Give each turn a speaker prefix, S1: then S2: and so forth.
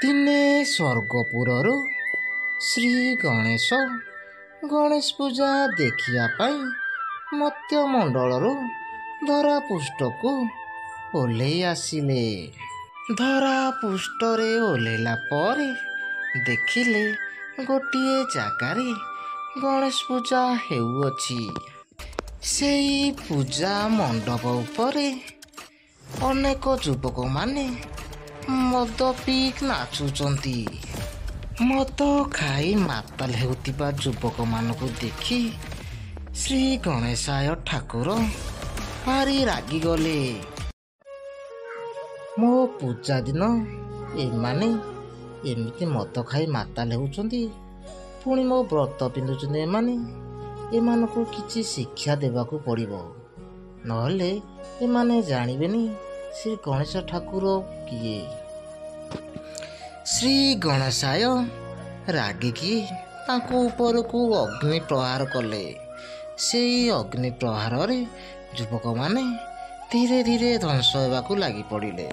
S1: ଦିନେ ସ୍ୱର୍ଗପୁରରୁ ଶ୍ରୀ ଗଣେଶ ପୂଜା ଦେଖିବା ପାଇଁ ମର୍ତ୍ତ୍ୟମଣ୍ଡଳରୁ ଧରାପୃଷ୍ଠକୁ ଓହ୍ଲେଇ ଆସିଲେ। ଧରାପୃଷ୍ଠରେ ଓହ୍ଲେଇଲା ପରେ ଦେଖିଲେ ଗୋଟିଏ ଜାଗାରେ ଗଣେଶ ପୂଜା ହେଉଅଛି। ସେଇ ପୂଜା ମଣ୍ଡପ ଉପରେ ଅନେକ ଯୁବକମାନେ ମଦ ପିଇ ନାଚୁଛନ୍ତି। ମଦ ଖାଇ ମାତାଲ ହେଉଥିବା ଯୁବକମାନଙ୍କୁ ଦେଖି ଶ୍ରୀ ଗଣେଶାୟ ଠାକୁର ଭାରି ରାଗିଗଲେ। ମୋ ପୂଜା ଦିନ ଏମାନେ ଏମିତି ମଦ ଖାଇ ମାତାଲ ହେଉଛନ୍ତି, ପୁଣି ମୋ ବ୍ରତ ପିନ୍ଧୁଛନ୍ତି ଏମାନଙ୍କୁ କିଛି ଶିକ୍ଷା ଦେବାକୁ ପଡ଼ିବ, ନହେଲେ ଏମାନେ ଜାଣିବେନି ଶ୍ରୀ ଗଣେଶ ଠାକୁର କିଏ। ଶ୍ରୀ ଗଣେଶାୟ ରାଗିକି ତାଙ୍କ ଉପରକୁ ଅଗ୍ନି ପ୍ରହାର କଲେ। ସେଇ ଅଗ୍ନି ପ୍ରହାରରେ ଯୁବକମାନେ ଧୀରେ ଧୀରେ ଧ୍ୱଂସ ହେବାକୁ ଲାଗି ପଡ଼ିଲେ।